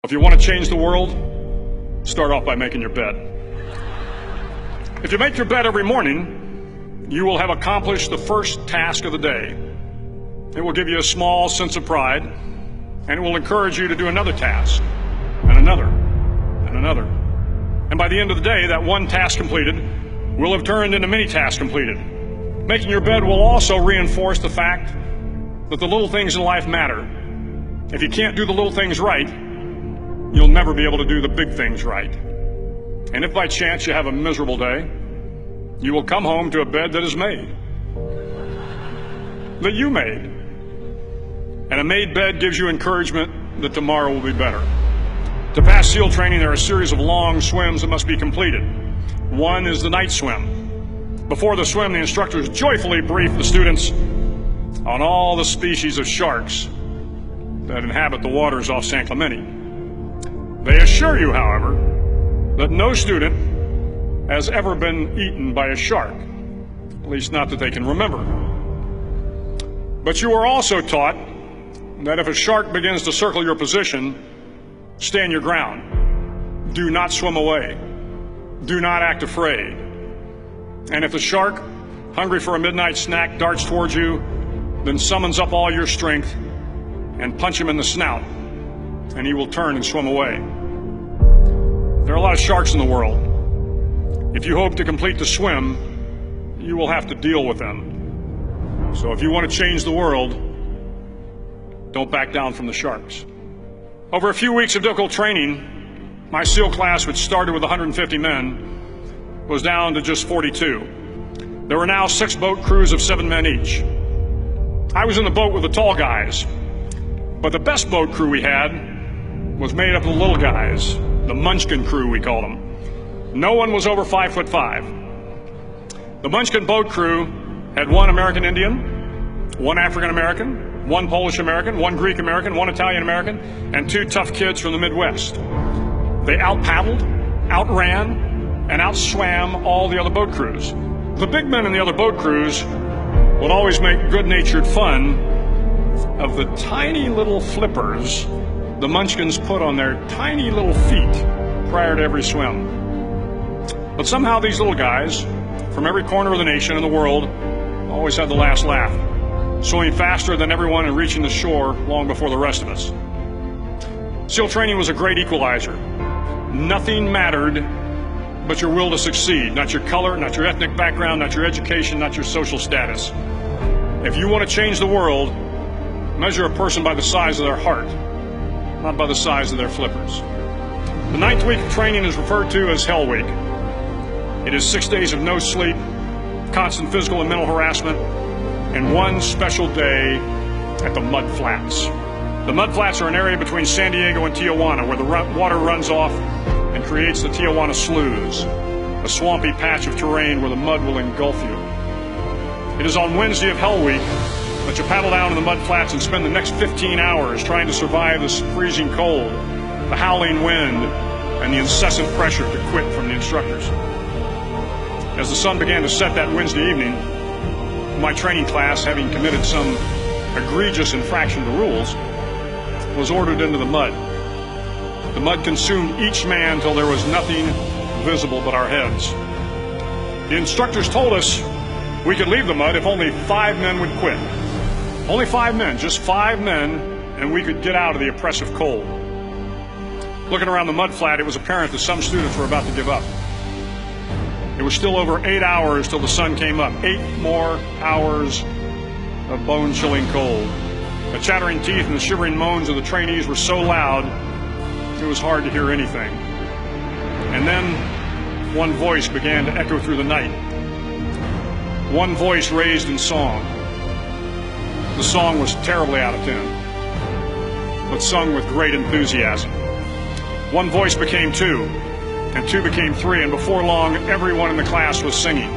If you want to change the world, start off by making your bed. If you make your bed every morning, you will have accomplished the first task of the day. It will give you a small sense of pride, and it will encourage you to do another task, and another, and another. And by the end of the day, that one task completed will have turned into many tasks completed. Making your bed will also reinforce the fact that the little things in life matter. If you can't do the little things right, you'll never be able to do the big things right. And if by chance you have a miserable day, you will come home to a bed that is made, that you made. And a made bed gives you encouragement that tomorrow will be better. To pass SEAL training, there are a series of long swims that must be completed. One is the night swim. Before the swim, the instructors joyfully brief the students on all the species of sharks that inhabit the waters off San Clemente. They assure you, however, that no student has ever been eaten by a shark, at least not that they can remember. But you are also taught that if a shark begins to circle your position, stand your ground. Do not swim away. Do not act afraid. And if the shark, hungry for a midnight snack, darts towards you, then summons up all your strength and punch him in the snout, and he will turn and swim away. There are a lot of sharks in the world. If you hope to complete the swim, you will have to deal with them. So if you want to change the world, don't back down from the sharks. Over a few weeks of difficult training, my SEAL class, which started with 150 men, was down to just 42. There were now 6 boat crews of 7 men each. I was in the boat with the tall guys, but the best boat crew we had was made up of the little guys, the Munchkin crew, we called them. No one was over 5'5". The Munchkin boat crew had 1 American Indian, 1 African American, 1 Polish American, 1 Greek American, 1 Italian American, and 2 tough kids from the Midwest. They out-paddled, outran, and outswam all the other boat crews. The big men in the other boat crews would always make good-natured fun of the tiny little flippers the Munchkins put on their tiny little feet prior to every swim. But somehow these little guys from every corner of the nation and the world always had the last laugh, swimming faster than everyone and reaching the shore long before the rest of us. SEAL training was a great equalizer. Nothing mattered but your will to succeed, not your color, not your ethnic background, not your education, not your social status. If you want to change the world, measure a person by the size of their heart, not by the size of their flippers. The 9th week of training is referred to as Hell Week. It is 6 days of no sleep, constant physical and mental harassment, and 1 special day at the Mud Flats. The Mud Flats are an area between San Diego and Tijuana where the water runs off and creates the Tijuana Sloughs, a swampy patch of terrain where the mud will engulf you. It is on Wednesday of Hell Week that you paddle down to the Mud Flats and spend the next 15 hours trying to survive this freezing cold, the howling wind, and the incessant pressure to quit from the instructors. As the sun began to set that Wednesday evening, my training class, having committed some egregious infraction to rules, was ordered into the mud. The mud consumed each man till there was nothing visible but our heads. The instructors told us we could leave the mud if only 5 men would quit. Only 5 men, just 5 men, and we could get out of the oppressive cold. Looking around the mud flat, it was apparent that some students were about to give up. It was still over 8 hours till the sun came up. 8 more hours of bone-chilling cold. The chattering teeth and the shivering moans of the trainees were so loud, it was hard to hear anything. And then one voice began to echo through the night. One voice raised in song. The song was terribly out of tune, but sung with great enthusiasm. One voice became 2, and 2 became 3, and before long, everyone in the class was singing.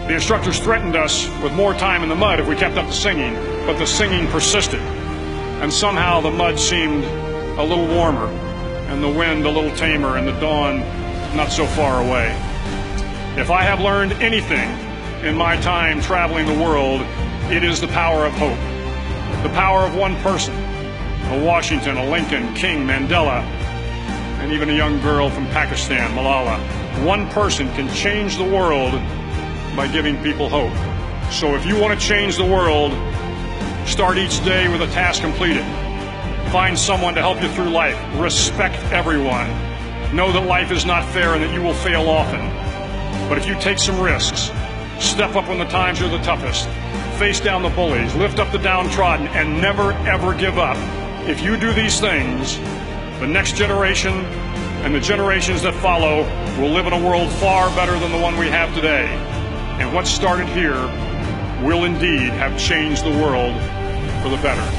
The instructors threatened us with more time in the mud if we kept up the singing, but the singing persisted, and somehow the mud seemed a little warmer, and the wind a little tamer, and the dawn not so far away. If I have learned anything in my time traveling the world, it is the power of hope. The power of one person, a Washington, a Lincoln, King, Mandela, and even a young girl from Pakistan, Malala. One person can change the world by giving people hope. So if you want to change the world, start each day with a task completed. Find someone to help you through life. Respect everyone. Know that life is not fair and that you will fail often. But if you take some risks, step up when the times are the toughest, face down the bullies, lift up the downtrodden, and never ever give up. If you do these things, the next generation and the generations that follow will live in a world far better than the one we have today. And what started here will indeed have changed the world for the better.